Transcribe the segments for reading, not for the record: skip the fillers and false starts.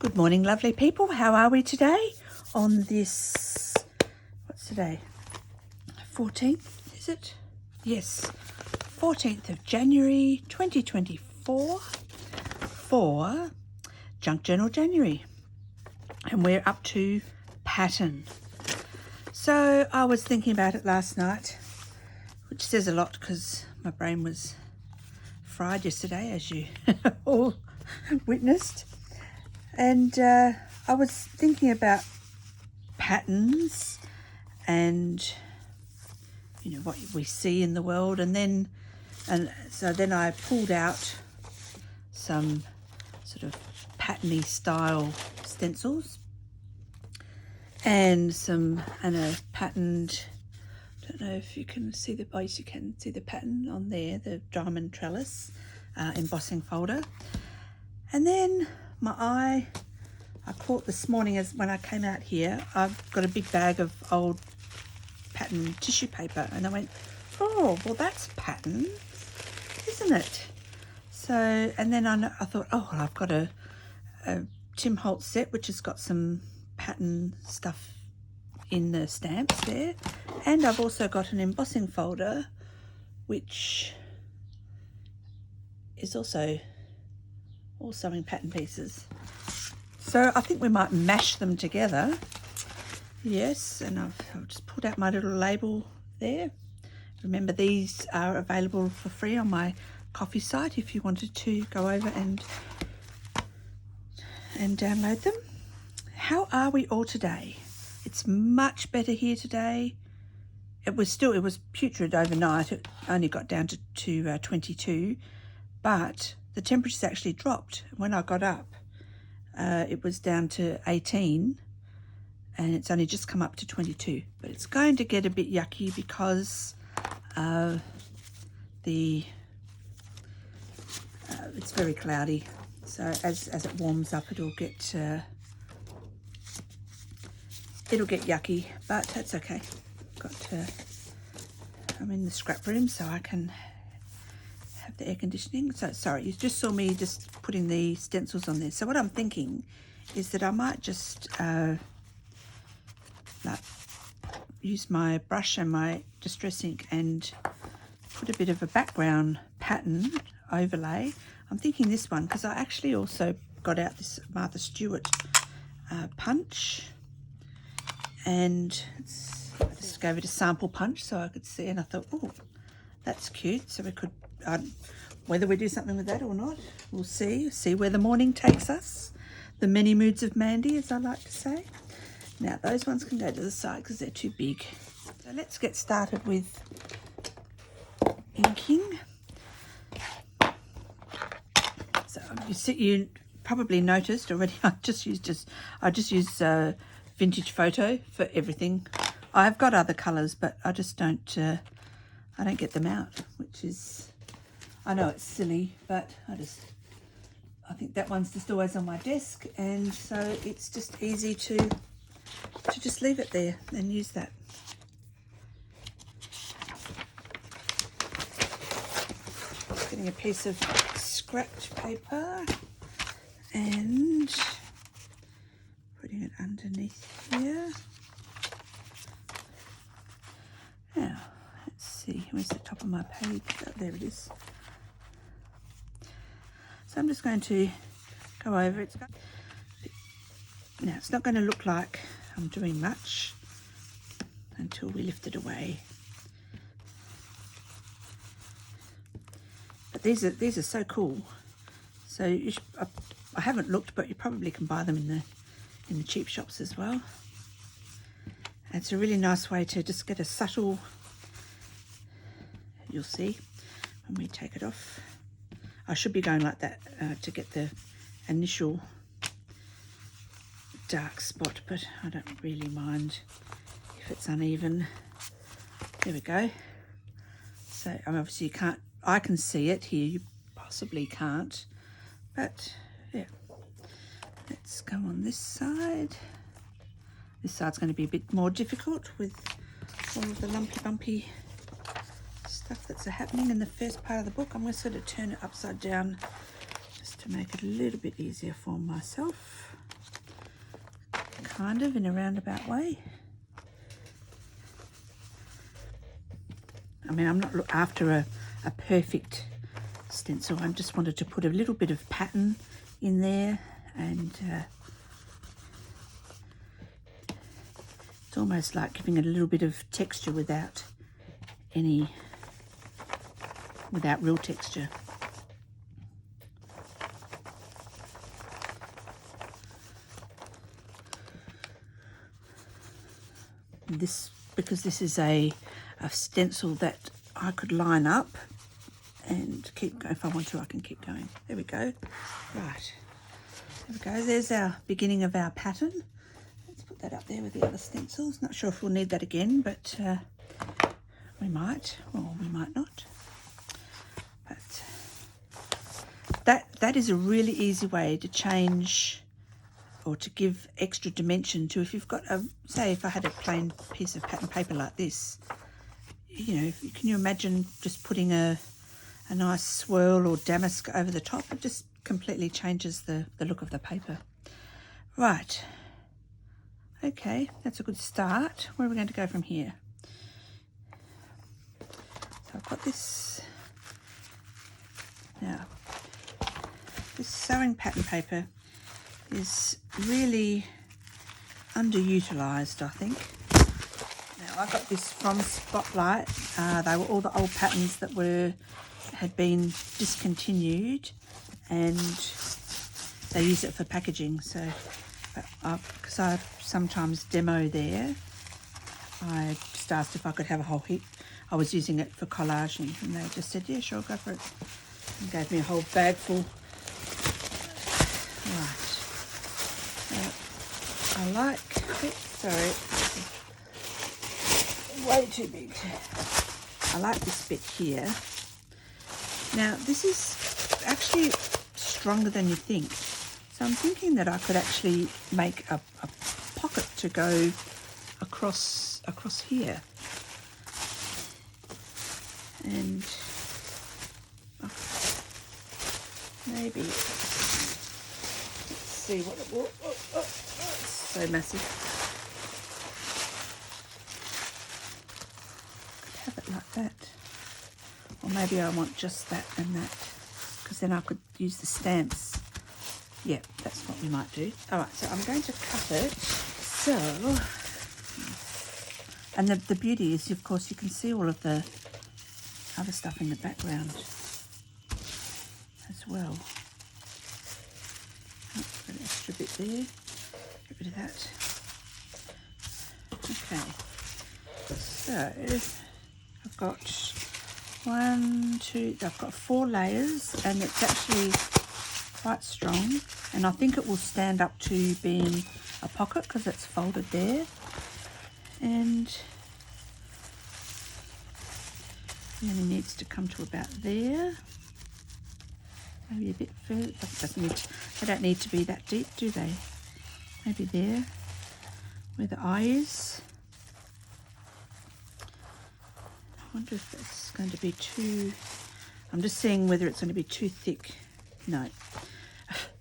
Good morning, lovely people. How are we today on this, what's today, 14th, is it? Yes, 14th of January 2024 for Junk Journal January. And we're up to pattern. So I was thinking about it last night, which says a lot because my brain was fried yesterday, as you all witnessed. And I was thinking about patterns and, you know, what we see in the world. And so then I pulled out some sort of patterny style stencils and a patterned, I don't know if you can see the, you can see the pattern on there, the diamond trellis embossing folder. And then I caught this morning, as when I came out here, I've got a big bag of old pattern tissue paper, and I went, oh, well, that's pattern, isn't it? So, and then I thought, oh, well, I've got a Tim Holtz set, which has got some pattern stuff in the stamps there, and I've also got an embossing folder, which is also all sewing pattern pieces. So I think we might mash them together. Yes, and I've just pulled out my little label there. Remember, these are available for free on my coffee site if you wanted to go over and download them. How are we all today? It's much better here today. It was putrid overnight. It only got down to 22, but the temperature's actually dropped. When I got up, it was down to 18, and it's only just come up to 22. But it's going to get a bit yucky because it's very cloudy. So as it warms up, it'll get yucky, but that's okay. I'm in the scrap room, so I can have the air conditioning. So sorry, you just saw me just putting the stencils on there. So what I'm thinking is that I might just use my brush and my distress ink and put a bit of a background pattern overlay. I'm thinking this one because I actually also got out this Martha Stewart punch, and I just gave it a sample punch so I could see, and I thought, oh, that's cute. So we could, whether we do something with that or not, we'll see where the morning takes us. The many moods of Mandy, as I like to say. Now those ones can go to the side because they're too big. So let's get started with inking. So you probably noticed already, I just use vintage photo for everything. I've got other colours, but I just don't get them out, which is, I know it's silly, but I think that one's just always on my desk, and so it's just easy to just leave it there and use that. Getting a piece of scratch paper and putting it underneath here. Now, let's see, where's the top of my page? Oh, there it is. So I'm just going to go over it. Now, it's not going to look like I'm doing much until we lift it away. But these are so cool. So I haven't looked, but you probably can buy them in the cheap shops as well. And it's a really nice way to just get a subtle, you'll see when we take it off. I should be going like that to get the initial dark spot, but I don't really mind if it's uneven. There we go. So obviously I can see it here, you possibly can't, but yeah. Let's go on this side. This side's going to be a bit more difficult with all of the lumpy bumpy stuff that's happening in the first part of the book. I'm going to sort of turn it upside down just to make it a little bit easier for myself. kind of in a roundabout way. I mean, I'm not after a perfect stencil. I just wanted to put a little bit of pattern in there, and it's almost like giving it a little bit of texture without real texture. Because this is a stencil that I could line up and keep going. If I want to, I can keep going. There we go. Right. There we go. There's our beginning of our pattern. Let's put that up there with the other stencils. Not sure if we'll need that again, but we might, or we might not. But that is a really easy way to change or to give extra dimension to, if you've got say if I had a plain piece of pattern paper like this, you know, can you imagine just putting a nice swirl or damask over the top? It just completely changes the look of the paper. Right, okay, that's a good start. Where are we going to go from here? So I've got this. Now, this sewing pattern paper is really underutilized, I think. Now, I got this from Spotlight. They were all the old patterns that had been discontinued, and they use it for packaging. So, because I sometimes demo there, I just asked if I could have a whole heap. I was using it for collaging, and they just said, yeah, sure, go for it. And gave me a whole bag full. Right. I like, sorry, way too big. I like this bit here. Now, this is actually stronger than you think. So I'm thinking that I could actually make a pocket to go across here. And maybe, let's see what it will, it's so massive. Could have it like that. Or maybe I want just that and that, because then I could use the stamps. Yeah, that's what we might do. All right, so I'm going to cut it. So, and the beauty is, of course, you can see all of the other stuff in the background as well. Oh, got an extra bit there. Get rid of that. Okay. So I've got I've got 4 layers, and it's actually quite strong, and I think it will stand up to being a pocket because it's folded there. And it only needs to come to about there, maybe a bit further. They don't need to be that deep, do they? Maybe there, where the eye is. I wonder if that's going to be too, I'm just seeing whether it's going to be too thick. No,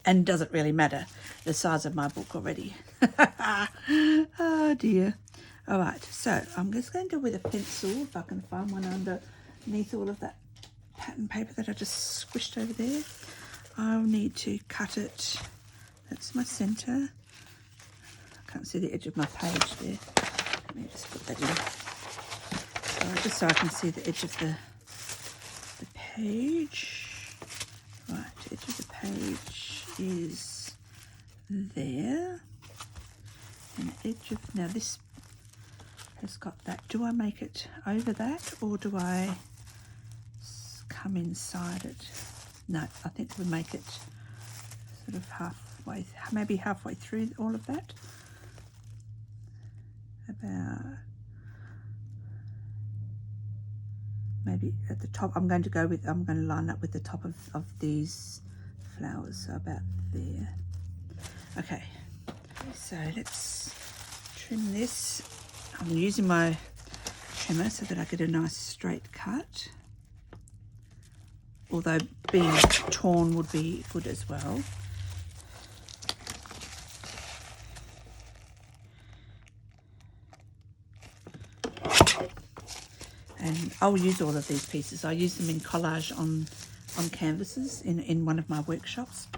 and doesn't really matter the size of my book already. Oh dear. All right, so I'm just going to, with a pencil, if I can find one underneath all of that pattern paper that I just squished over there, I'll need to cut it. That's my center. I can't see the edge of my page there. Let me just put that in. Just so I can see the edge of the page. Right, the edge of the page is there. And the edge of, now this has got that. Do I make it over that, or do I come inside it? No, I think we make it sort of halfway, maybe halfway through all of that. About, maybe at the top. I'm going to line up with the top of these flowers, so about there. Okay, so let's trim this. I'm using my trimmer so that I get a nice straight cut, although being torn would be good as well. I'll use all of these pieces. I use them in collage on canvases in one of my workshops.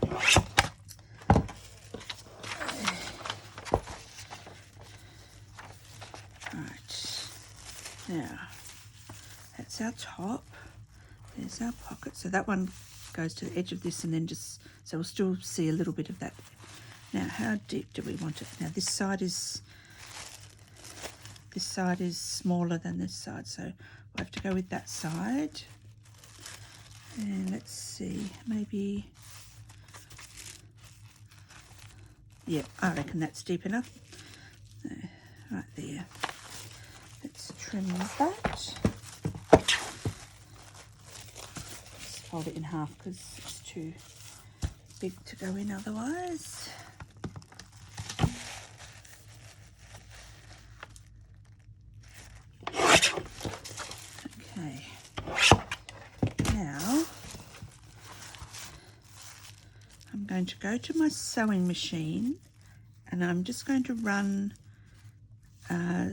Right, now that's our top. There's our pocket. So that one goes to the edge of this, and then just, so we'll still see a little bit of that. Now, how deep do we want it? Now, this side is smaller than this side, so we'll have to go with that side. And let's see, maybe, yeah, I reckon that's deep enough. Right there. Let's trim that. Just fold it in half because it's too big to go in otherwise. Okay. Now I'm going to go to my sewing machine, and I'm just going to run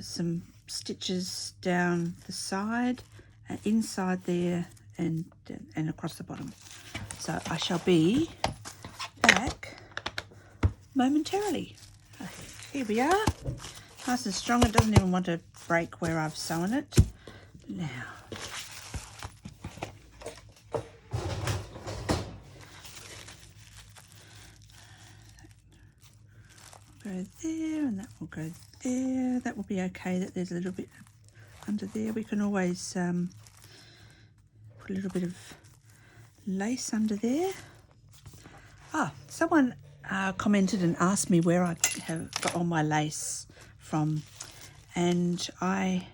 some stitches down the side, inside there, and across the bottom. So I shall be back momentarily. Here we are, nice and strong. It doesn't even want to break where I've sewn it. Now, go there, and that will go there. That will be okay, that there's a little bit under there. We can always put a little bit of lace under there. Someone commented and asked me where I have got all my lace from, and I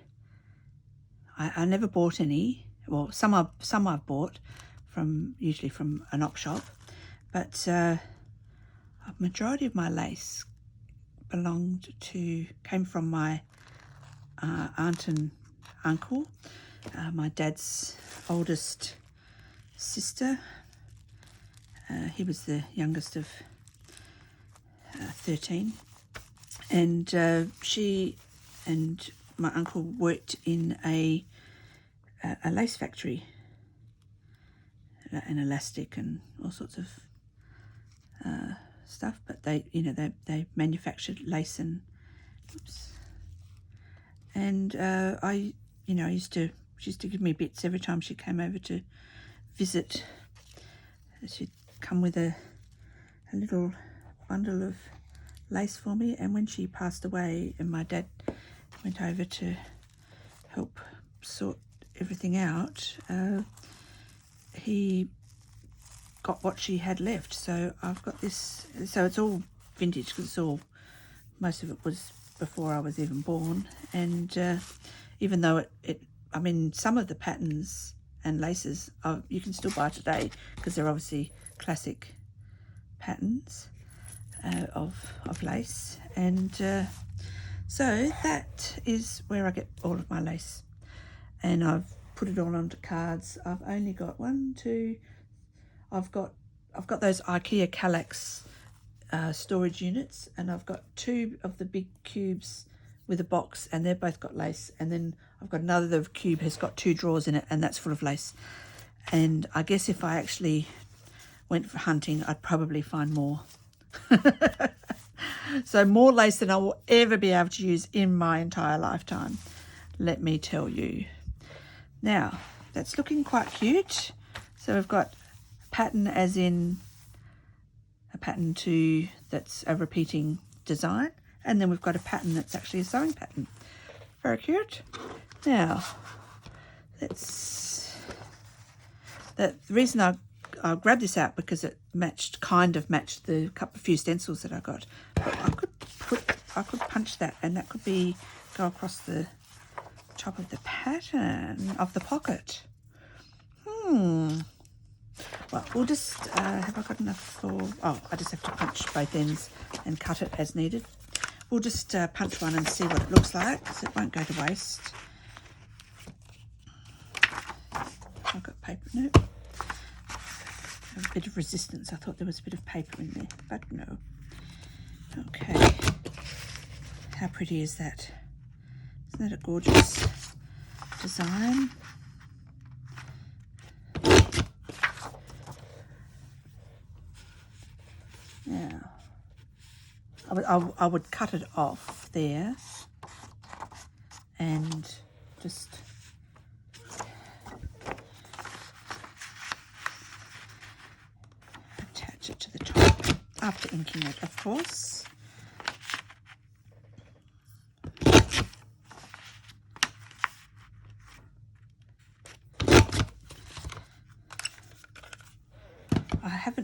never bought any. Well, some I've bought usually from an op shop, but a majority of my lace came from my aunt and uncle, my dad's oldest sister. He was the youngest of 13, and she and my uncle worked in a lace factory, and elastic and all sorts of stuff. But they manufactured lace and she used to give me bits every time she came over to visit. She'd come with a little bundle of lace for me, and when she passed away and my dad went over to help sort everything out, he got what she had left. So I've got this, so it's all vintage because most of it was before I was even born. And even though I mean, some of the patterns and laces you can still buy today because they're obviously classic patterns of lace. And so that is where I get all of my lace, and I've put it all onto cards. I've only got I've got those IKEA Kallax storage units, and I've got 2 of the big cubes with a box, and they've both got lace. And then I've got another cube has got 2 drawers in it, and that's full of lace. And I guess if I actually went for hunting, I'd probably find more. So more lace than I will ever be able to use in my entire lifetime, let me tell you. Now, that's looking quite cute. So we've got pattern, as in a pattern that's a repeating design, and then we've got a pattern that's actually a sewing pattern. Very cute. Now, the reason I grabbed this out because it kind of matched the few stencils that I got. But I could punch that, and that could go across the top of the pattern of the pocket. Well, we'll just, have I got enough for, I just have to punch both ends and cut it as needed. We'll just punch one and see what it looks like, so it won't go to waste. I've got paper, no. A bit of resistance. I thought there was a bit of paper in there, but no. Okay. How pretty is that? Isn't that a gorgeous design? I would cut it off there and just attach it to the top after inking it, of course.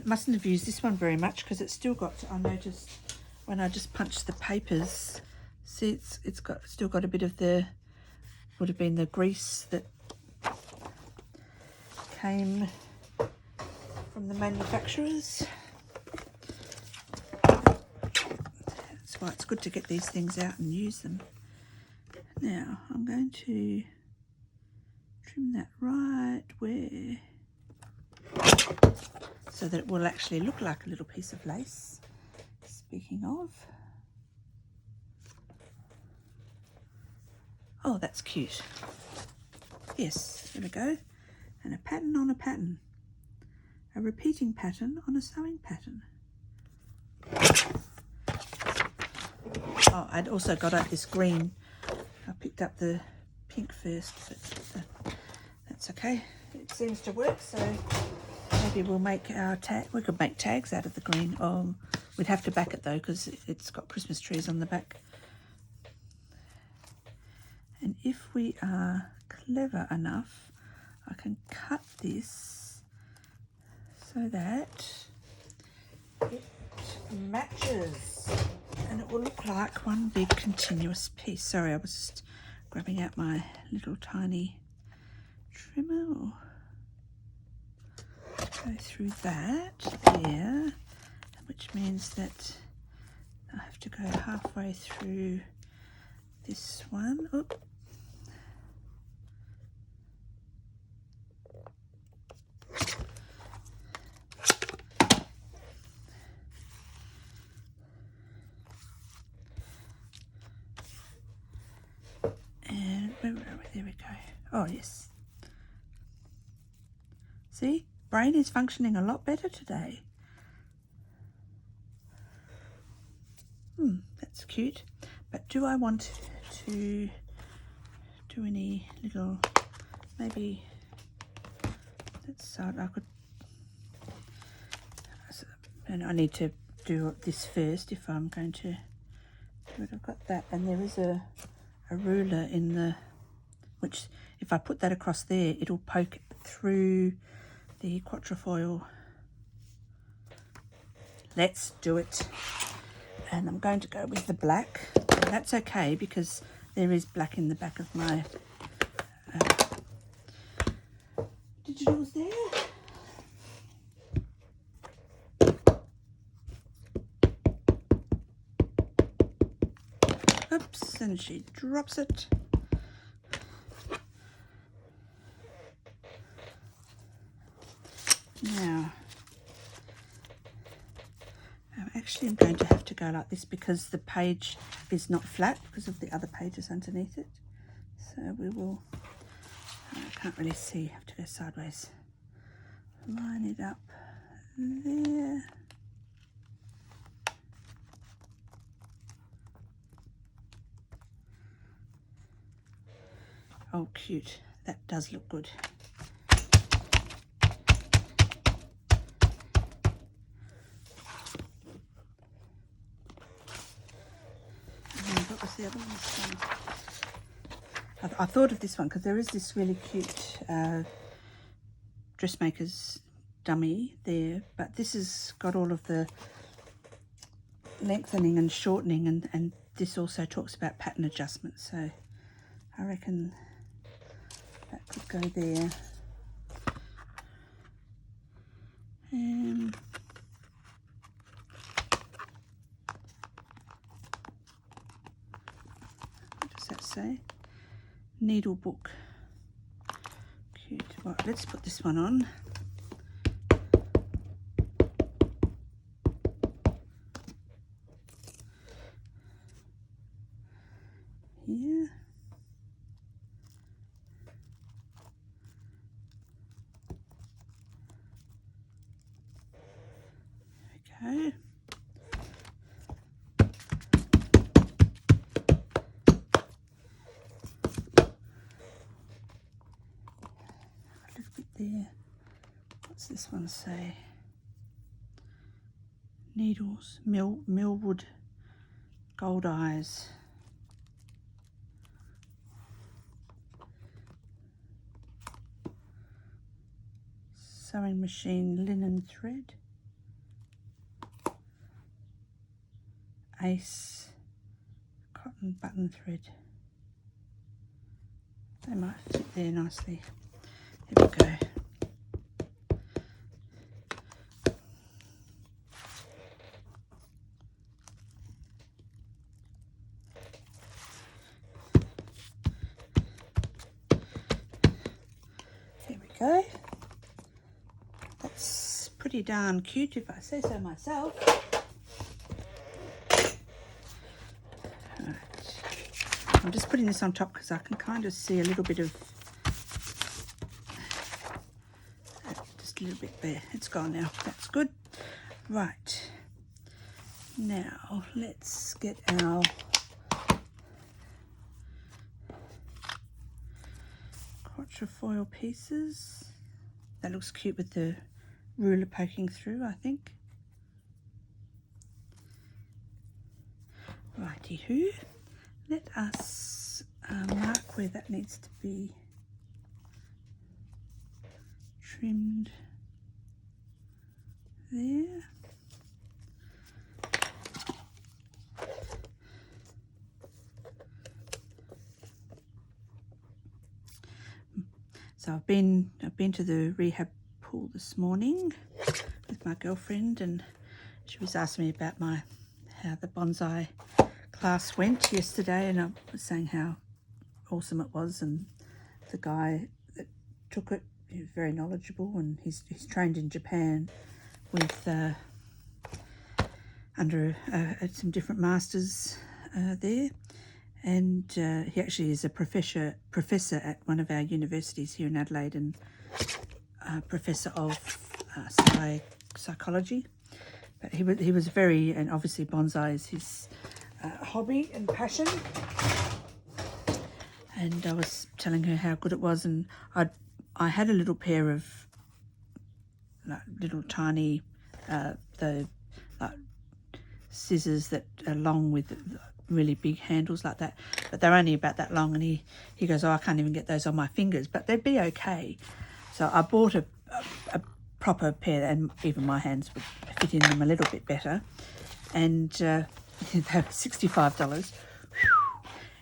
Mustn't have used this one very much because it's still got, I noticed when I just punched the papers, see it's still got a bit of the, would have been the grease that came from the manufacturers. That's why it's good to get these things out and use them. Now I'm going to trim that right where, so that it will actually look like a little piece of lace. Speaking of, oh, that's cute. Yes, there we go. And a pattern on a pattern, a repeating pattern on a sewing pattern. Oh, I'd also got out this green. I picked up the pink first, but that's okay. It seems to work, so maybe we'll make our tag. We could make tags out of the green. Oh, we'd have to back it though because it's got Christmas trees on the back. And if we are clever enough, I can cut this so that it matches and it will look like one big continuous piece. Sorry, I was just grabbing out my little tiny trimmer. Go through that there, which means that I have to go halfway through this one. Oop. And where are we? There we go. Oh yes. See? Brain is functioning a lot better today. That's cute. But do I want to do any little, maybe that side I could, and I need to do this first if I'm going to do it. I've got that, and there is a ruler in the, which if I put that across there, it'll poke through the quatrefoil. Let's do it. And I'm going to go with the black. And that's okay because there is black in the back of my digitals there. Oops, and she drops it. Now, I'm going to have to go like this because the page is not flat because of the other pages underneath it. So we will, I can't really see, have to go sideways. Line it up there. Oh, cute. That does look good. What was the other one? I thought of this one because there is this really cute dressmaker's dummy there, but this has got all of the lengthening and shortening, and this also talks about pattern adjustment, so I reckon that could go there. What does that say? Needle book. Cute. Well, let's put this one on. Here. There we go. What's this one say? Needles, millwood, gold eyes. Sewing machine, linen thread. Ace, cotton button thread. They might fit there nicely. Here we go. There we go. That's pretty darn cute if I say so myself. I'm just putting this on top because I can kind of see a little bit of, just a little bit there. It's gone now. That's good. Right. Now let's get our quatrefoil pieces. That looks cute with the ruler poking through, I think. Righty-hoo. Let us mark where that needs to be trimmed there. So I've been to the rehab pool this morning with my girlfriend, and she was asking me about how the bonsai class went yesterday, and I was saying how awesome it was, and the guy that took it, he was very knowledgeable, and he's trained in Japan with under some different masters there, and he actually is a professor at one of our universities here in Adelaide, and professor of psychology. But he was very, and obviously bonsai is his hobby and passion, and I was telling her how good it was, and I had a little pair of little tiny the scissors that are long with really big handles like that, but they're only about that long, and he goes, oh, I can't even get those on my fingers, but they'd be okay. So I bought a proper pair, and even my hands would fit in them a little bit better, and they were $65.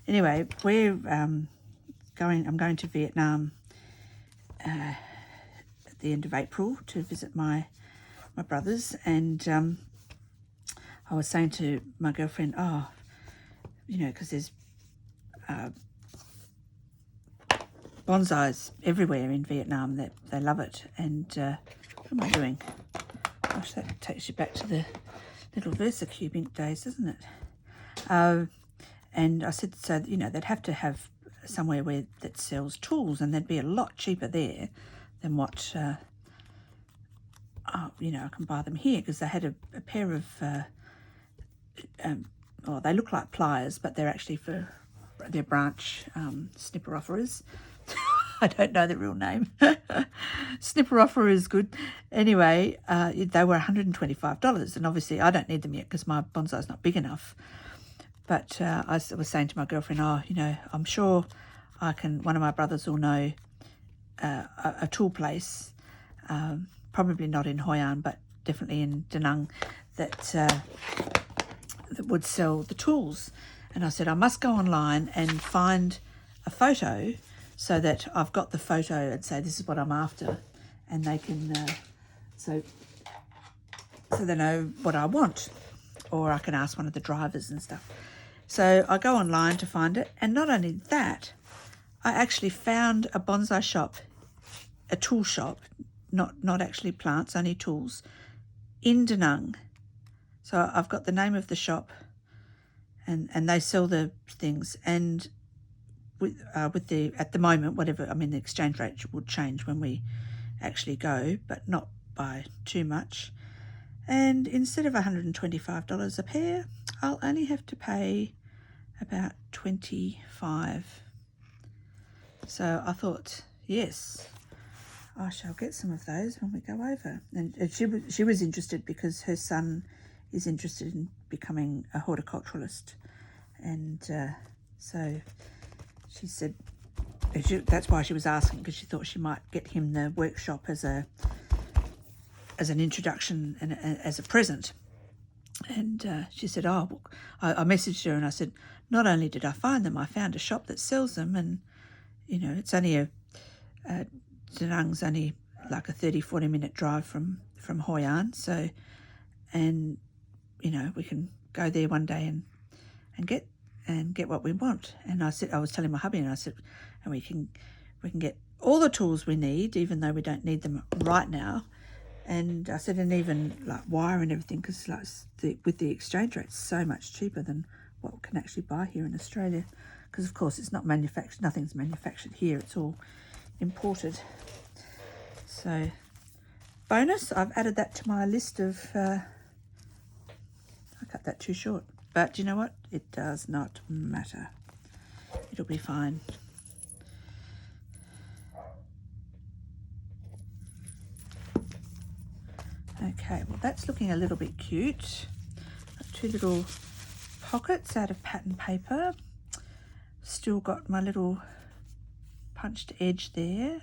Anyway, I'm going to Vietnam at the end of April to visit my brothers, and I was saying to my girlfriend, oh, because there's bonsais everywhere in Vietnam, that they love it. And what am I doing? Gosh, that takes you back to the little VersaCube ink days, doesn't it? And I said, so they'd have to have somewhere that sells tools, and they'd be a lot cheaper there than what I can buy them here, because they had a pair of they look like pliers, but they're actually they're branch snipper offerers. I don't know the real name. Snipper offer is good. Anyway, they were $125, and obviously I don't need them yet because my bonsai's not big enough. But I was saying to my girlfriend, I'm sure one of my brothers will know a tool place, probably not in Hoi An, but definitely in Da Nang, that would sell the tools. And I said, I must go online and find a photo so that I've got the photo and say, this is what I'm after. And they can, so they know what I want. Or I can ask one of the drivers and stuff. So I go online to find it. And not only that, I actually found a bonsai shop, a tool shop, not actually plants, only tools, in Da Nang. So I've got the name of the shop, and they sell the things, and with the, at the moment, whatever, the exchange rate would change when we actually go, but not by too much. And instead of $125 a pair, I'll only have to pay about $25. So I thought, yes, I shall get some of those when we go over. And she was interested because her son is interested in becoming a horticulturalist, and so she said that's why she was asking, because she thought she might get him the workshop as an introduction and as a present. And she said, I messaged her and I said, not only did I find them, I found a shop that sells them, and it's only Da Nang's only like a 30-40 minute drive from Hoi An, so, and we can go there one day and get what we want. And I was telling my hubby, and I said, and we can get all the tools we need, even though we don't need them right now. And I said, and even like wire and everything, because like with the exchange rate, it's so much cheaper than what we can actually buy here in Australia. Because of course it's not manufactured, nothing's manufactured here, it's all imported. So bonus, I've added that to my list of, I cut that too short, but you know what? It does not matter. It'll be fine. Okay, well that's looking a little bit cute. Got two little pockets out of pattern paper. Still got my little punched edge there.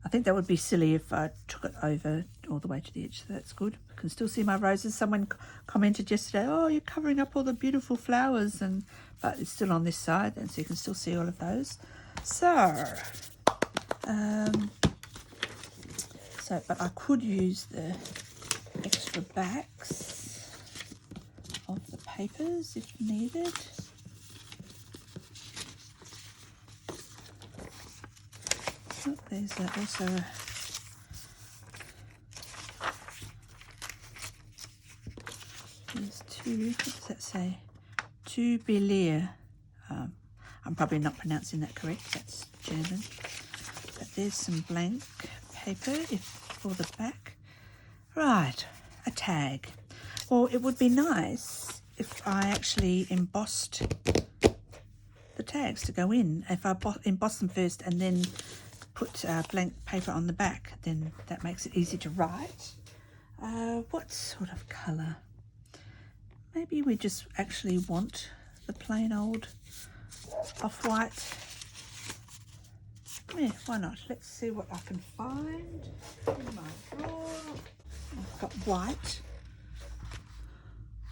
I think that would be silly if I took it over all the way to the edge, so that's good. I can still see my roses. Someone commented yesterday, oh, you're covering up all the beautiful flowers, but it's still on this side, and so you can still see all of those. But I could use the extra backs of the papers if needed. Oh, there's also there's two, what does that say? Two Belier. I'm probably not pronouncing that correct, that's German. But there's some blank paper for the back. Right, a tag. Well, it would be nice if I actually embossed the tags to go in. If I emboss them first and then put blank paper on the back, then that makes it easy to write. What sort of colour? Maybe we just actually want the plain old off-white. Yeah, why not? Let's see what I can find in my drawer. I've got white.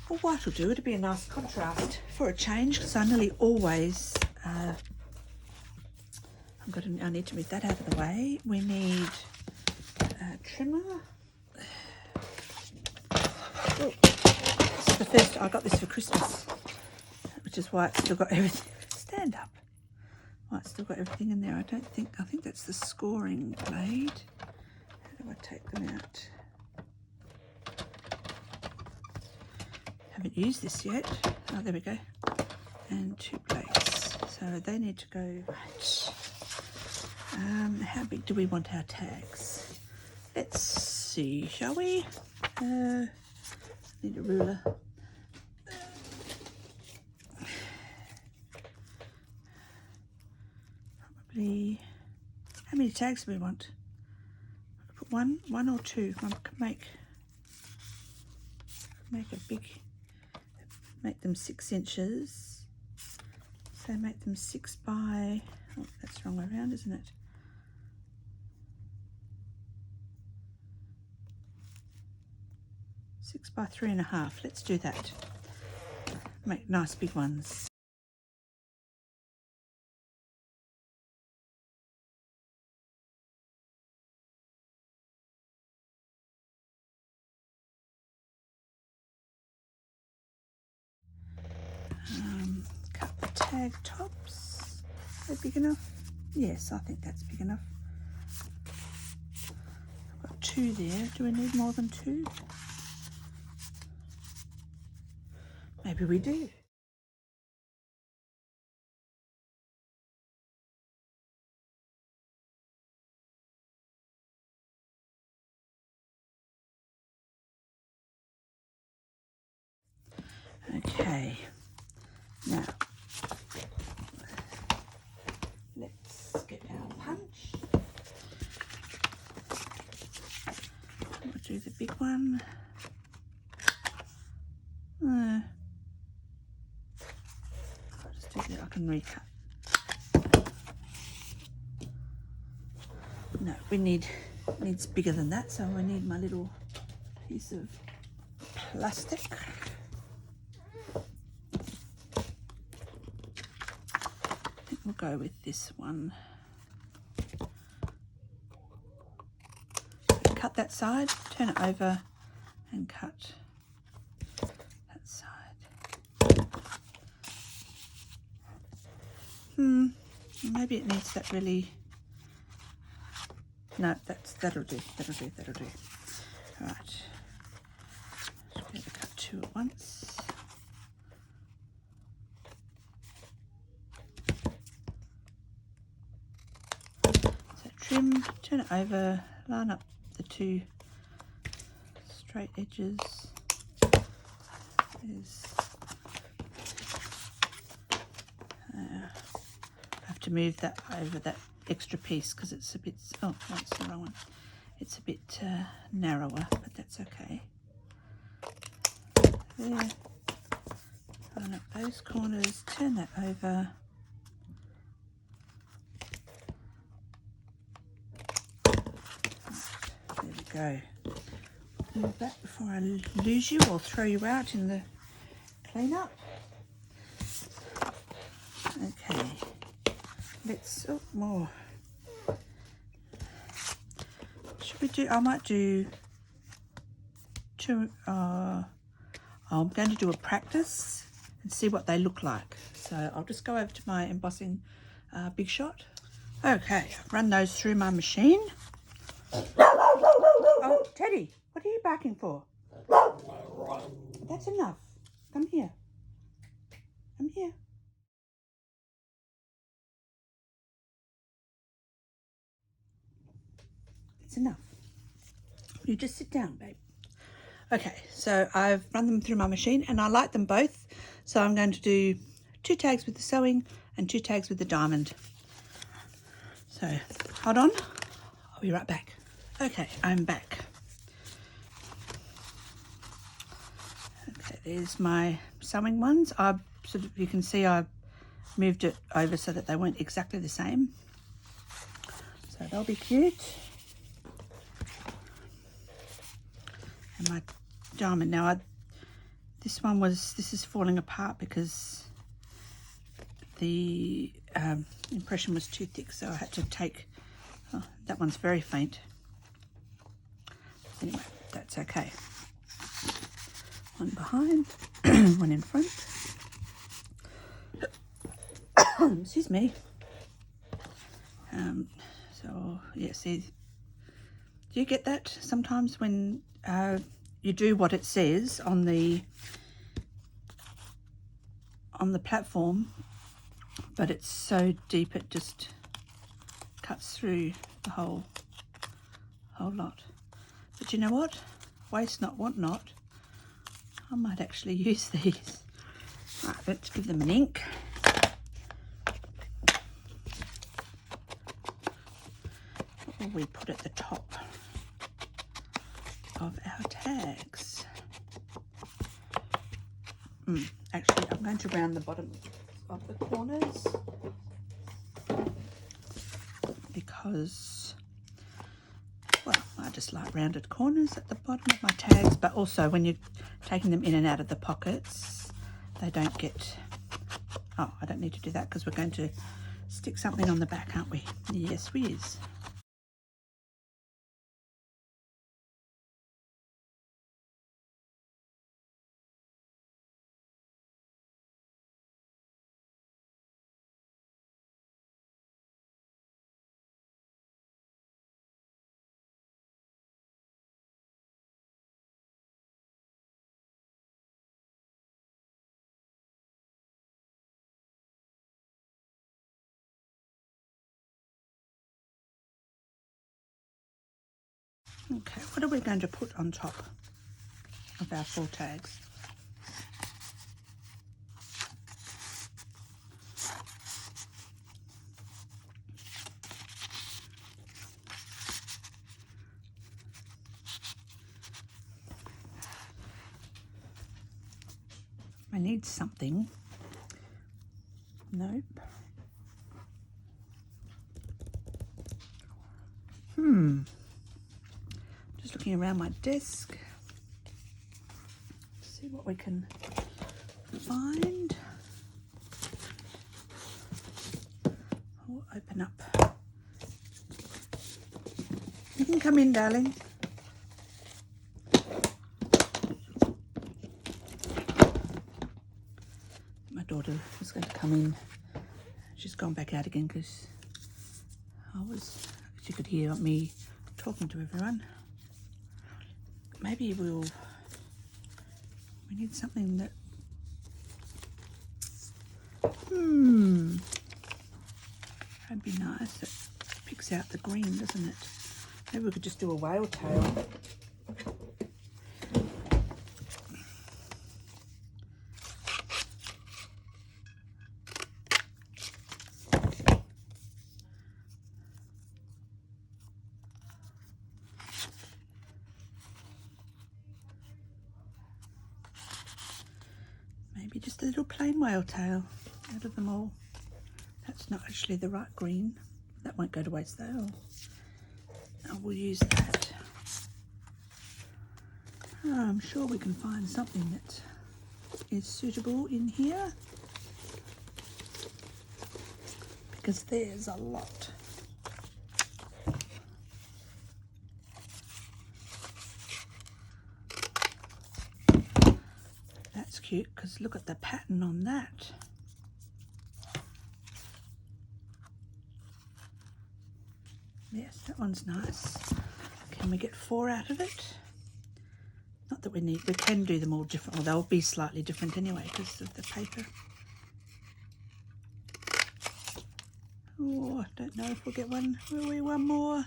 Well, white will do. It'll be a nice contrast for a change, because I nearly always I need to move that out of the way. We need a trimmer. Oh, this is the first, I got this for Christmas, which is why it's still got everything. Stand up. Why it's still got everything in there. I think that's the scoring blade. How do I take them out? Haven't used this yet. Oh, there we go. And two blades. So they need to go right. How big do we want our tags? Let's see, shall we? Need a ruler. Probably. How many tags do we want? Put one or two. I can make a big. Make them 6 inches. So make them 6 by. Oh, that's the wrong way around, isn't it? 6 by 3.5. Let's do that. Make nice big ones. Cut the tag tops. Are they big enough? Yes, I think that's big enough. I've got 2 there. Do we need more than 2? Maybe we do. Okay, now let's get our punch. one. I'll just do that. I can recut. No, needs bigger than that, so I need my little piece of plastic. I think we'll go with this one. Cut that side, turn it over and cut that side. Maybe it needs that really. No, that'll do. All right. Just going to cut two at once. So trim, turn it over, line up the two straight edges. I have to move that over that extra piece because it's a bit, oh, that's the wrong one. It's a bit narrower, but that's okay. There, line up those corners, turn that over. There we go. Move that before I lose you or throw you out in the cleanup. Okay. Let's, oh, more. Should we do, I might do two, I'm going to do a practice and see what they look like. So I'll just go over to my embossing Big Shot. Okay, I've run those through my machine. Oh, Teddy, what are you barking for? That's enough. Come here. Come here. It's enough. You just sit down, babe. Okay, so I've run them through my machine and I like them both. So I'm going to do 2 tags with the sewing and 2 tags with the diamond. So hold on, I'll be right back. Okay, I'm back. Okay, there's my sewing ones. You can see I moved it over so that they weren't exactly the same. So they'll be cute. And my diamond. Now, this is falling apart because the impression was too thick, so I had to take, oh, that one's very faint. Anyway, that's okay. One behind, one in front. Excuse me. So, yeah, see, do you get that sometimes when you do what it says on the platform, but it's so deep it just cuts through the whole lot. But you know what? Waste not, want not. I might actually use these. Right, let's give them an ink. What will we put at the top of our tags? Actually, I'm going to round the bottom of the corners because, well, I just like rounded corners at the bottom of my tags, but also when you're taking them in and out of the pockets, they don't get, oh, I don't need to do that because we're going to stick something on the back, aren't we? Yes, we is. Okay, what are we going to put on top of our 4 tags? I need something. Nope. Just looking around my desk. See what we can find. I'll open up. You can come in, darling. My daughter was going to come in. She's gone back out again because she could hear me talking to everyone. Maybe we need something that, that'd be nice. It picks out the green, doesn't it? Maybe we could just do a whale tail. Maybe just a little plain whale tail out of them all. That's not actually the right green. That won't go to waste though. I will use that. I'm sure we can find something that is suitable in here, because there's a lot. That's cute because look at the pattern on that. Yes, that one's nice. Can we get 4 out of it? Not that we can do them all different, or they'll be slightly different anyway because of the paper. Oh, I don't know if we'll get one. Will we? One more?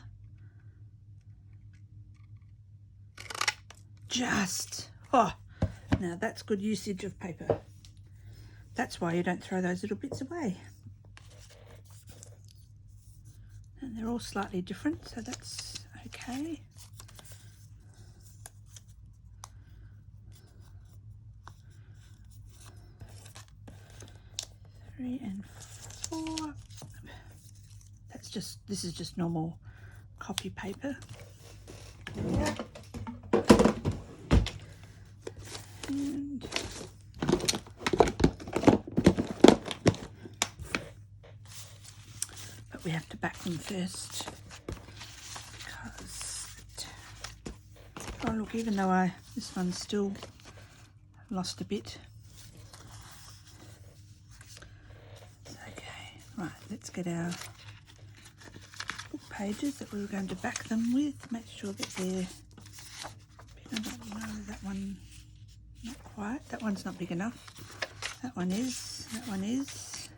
Just. Oh, now that's good usage of paper. That's why you don't throw those little bits away. And they're all slightly different, so that's okay. Three and 4. This is just normal copy paper. And but we have to back them first because oh look, even though this one's still lost a bit. Okay, right, let's get our book pages that we were going to back them with. Make sure that they're big enough. No, that one not quite. That one's not big enough. That one is. That one is.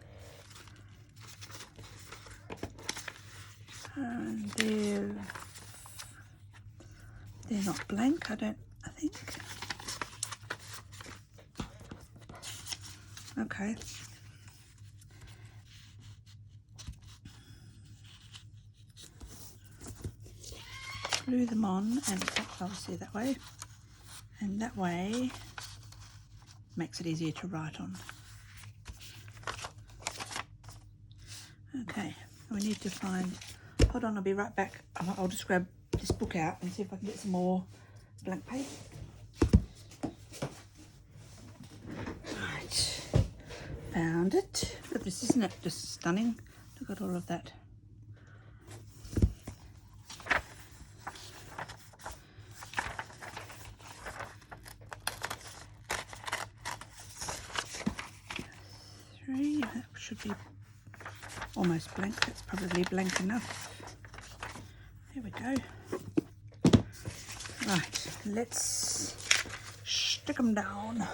And they're not blank. I think. Okay. Glue them on, and obviously that way, and that way makes it easier to write on. Okay, we need to find, hold on, I'll be right back. I'll just grab this book out and see if I can get some more blank paper. Right, found it. Look at this, isn't it just stunning? Look at all of that. That should be almost blank. That's probably blank enough. There we go. Right, let's stick them down.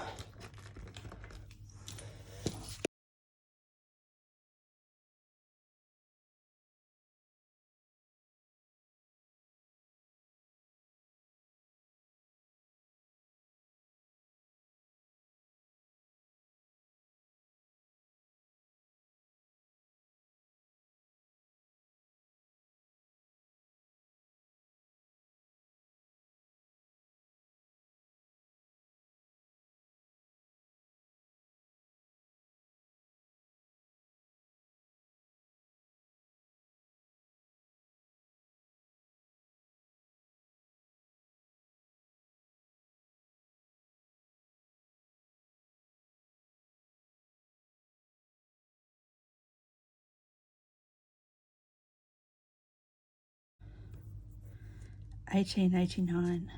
1889.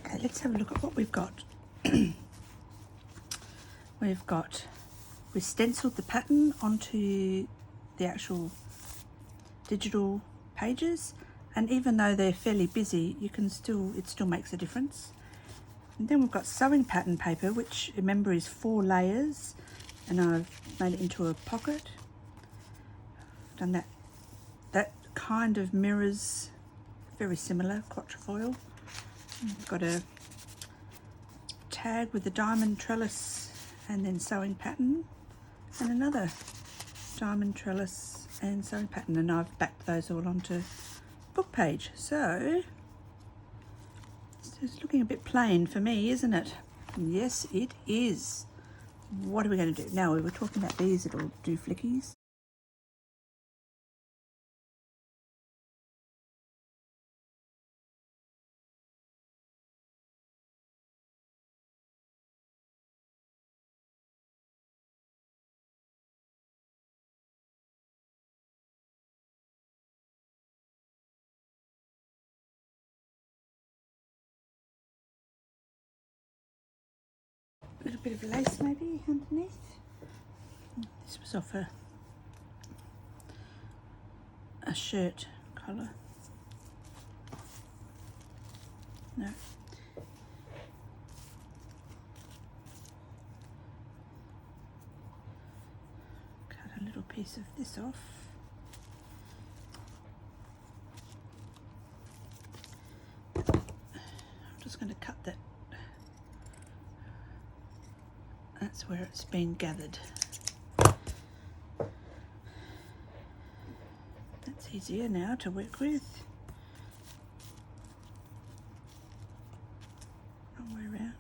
Okay, let's have a look at what we've got. We've stenciled the pattern onto the actual digital pages, and even though they're fairly busy, it still makes a difference. And then we've got sewing pattern paper, which remember is 4 layers, and I've made it into a pocket. Done that. That kind of mirrors, very similar, quatrefoil. We've got a tag with the diamond trellis and then sewing pattern, and another diamond trellis and sewing pattern, and I've backed those all onto book page. So It's looking a bit plain for me, isn't it? Yes, it is. What are we going to do? Now, we were talking about these little dooflickies. A little bit of lace maybe underneath. This was off a shirt collar. No. Cut a little piece of this off. I'm just going to cut that. That's where it's been gathered. That's easier now to work with. Wrong way around.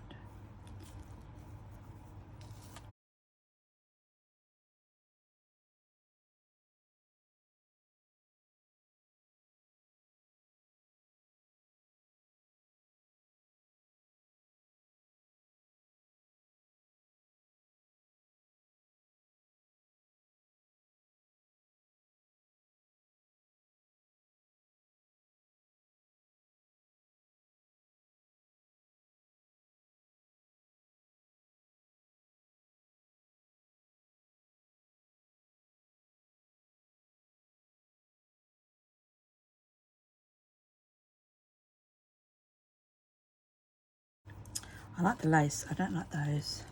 I like the lace, I don't like those.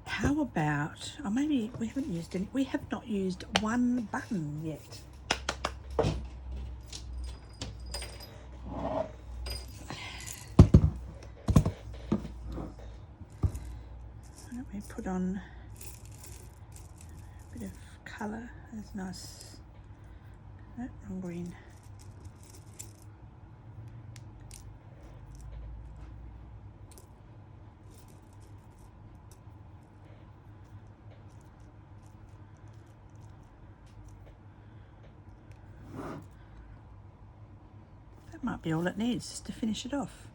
How about, or maybe we haven't used any, we have not used one button yet. Why don't we put on a bit of colour? That's nice. No, wrong green. That might be all it needs just to finish it off.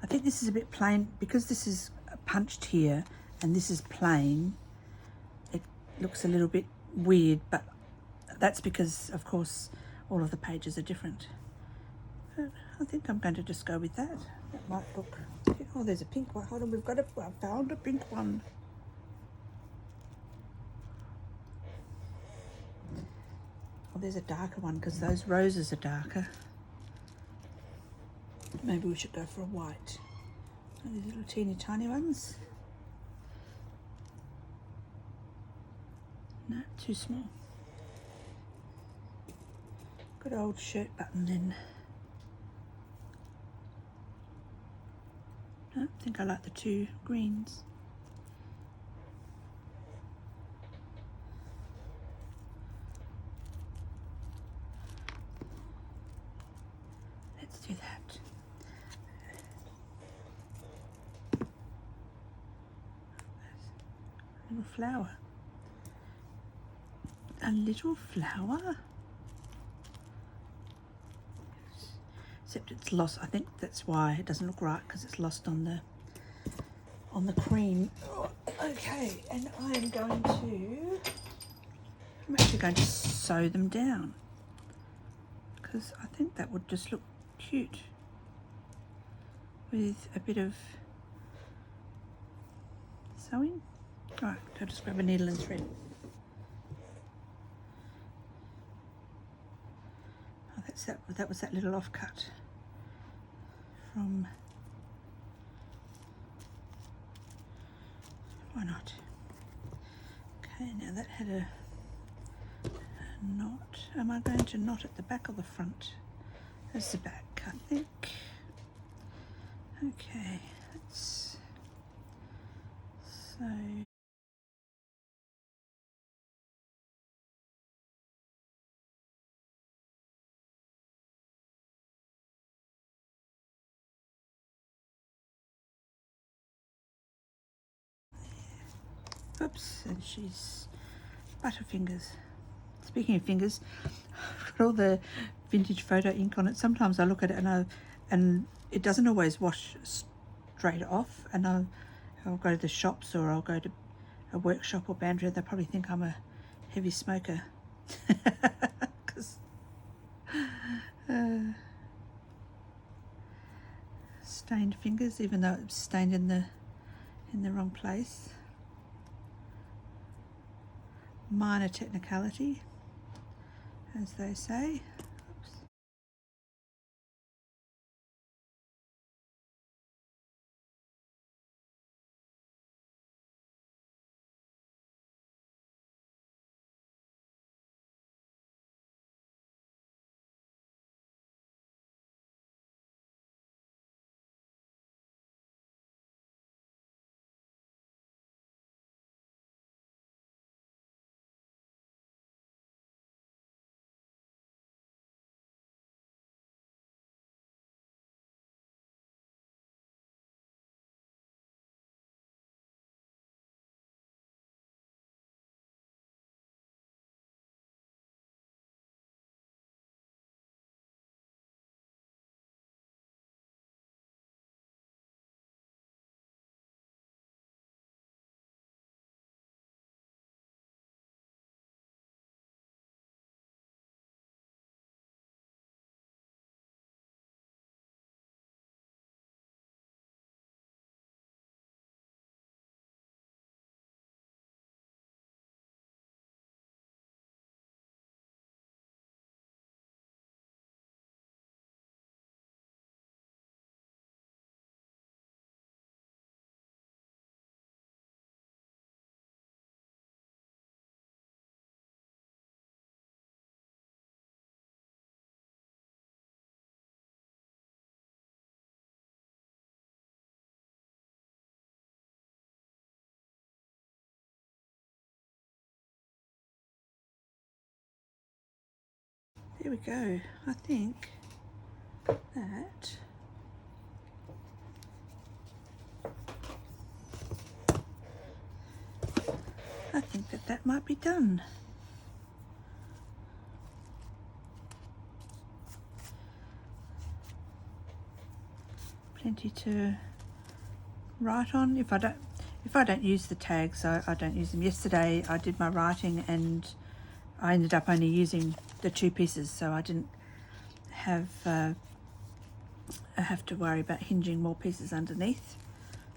I think this is a bit plain because this is punched here and this is plain. It looks a little bit weird, but that's because, of course, all of the pages are different. But I think I'm going to just go with that. That might look. Oh, there's a pink one. Hold on, I found a pink one. Oh, there's a darker one because those roses are darker. Maybe we should go for a white. Oh, these little teeny tiny ones. No, too small. Good old shirt button then. No, I think I like the two greens. Let's do that. A little flower. A little flower? Except it's lost. I think that's why it doesn't look right, because it's lost on the cream. Oh, okay, and I'm actually going to sew them down, because I think that would just look cute with a bit of sewing. Right, I'll just grab a needle and thread. Oh, that was that little offcut from. Why not? Okay, now that had a knot. Am I going to knot at the back or the front? That's the back, I think. Okay, let's sew. Oops, and she's Butterfingers. Speaking of fingers, I've got all the vintage photo ink on it. Sometimes I look at it and it doesn't always wash straight off, and I'll go to the shops or I'll go to a workshop or boundary. They probably think I'm a heavy smoker. 'Cause, stained fingers, even though it's stained in the wrong place. Minor technicality, as they say. Oops. There we go. I think that might be done. Plenty to write on. If I don't use the tags, I don't use them. Yesterday I did my writing and I ended up only using the 2 pieces, so I didn't have to worry about hinging more pieces underneath.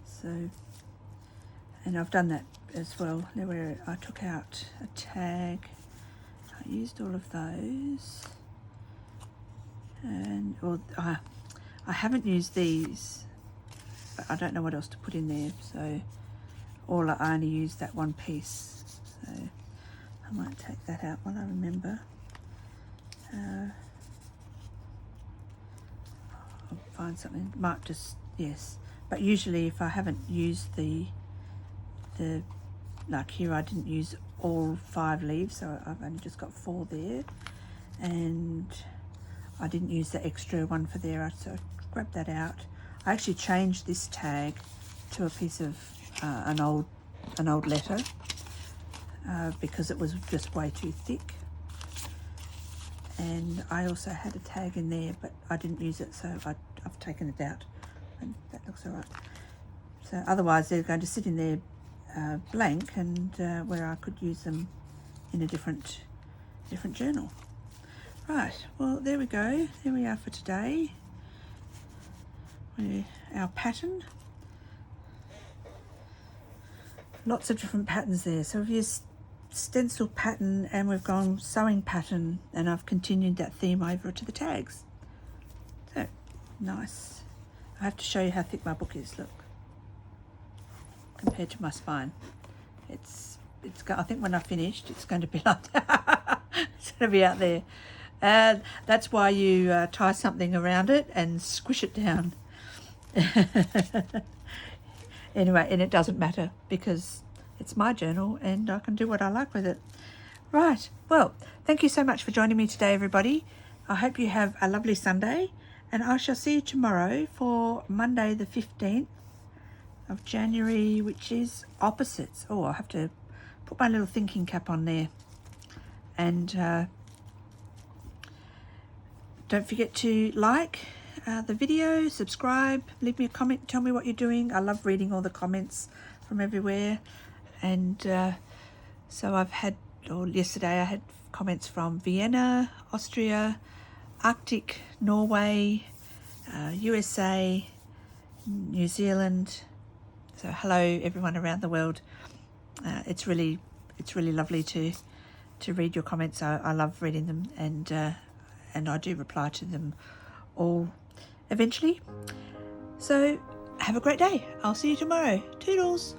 So, and I've done that as well, where I took out a tag. I used all of those, and I haven't used these, but I don't know what else to put in there, so I only used that 1 piece. So I might take that out while I remember. I'll find something. Might just, yes. But usually if I haven't used the like here, I didn't use all 5 leaves, so I've only just got 4 there, and I didn't use the extra one for there, so I grabbed that out. I actually changed this tag to a piece of an old letter because it was just way too thick, and I also had a tag in there, but I didn't use it, so I've taken it out, and that looks all right. So otherwise they're going to sit in there blank, and where I could use them in a different journal. Right, well, there we go. There we are for today. Our pattern. Lots of different patterns there. So we've used stencil pattern, and we've gone sewing pattern, and I've continued that theme over to the tags. So nice. I have to show you how thick my book is. Look, compared to my spine, I think when I finished, it's going to be like that. It's going to be out there. That's why you tie something around it and squish it down. Anyway, and it doesn't matter because it's my journal and I can do what I like with it. Right, well, thank you so much for joining me today, everybody. I hope you have a lovely Sunday, and I shall see you tomorrow for Monday the 15th of January, which is opposites. Oh, I'll have to put my little thinking cap on there. And don't forget to like the video, subscribe, leave me a comment, tell me what you're doing. I love reading all the comments from everywhere. And so I've had, or yesterday I had comments from Vienna, Austria, Arctic, Norway, USA, New Zealand. So hello everyone around the world. It's really lovely to read your comments. I love reading them, and I do reply to them all eventually. So have a great day. I'll see you tomorrow. Toodles.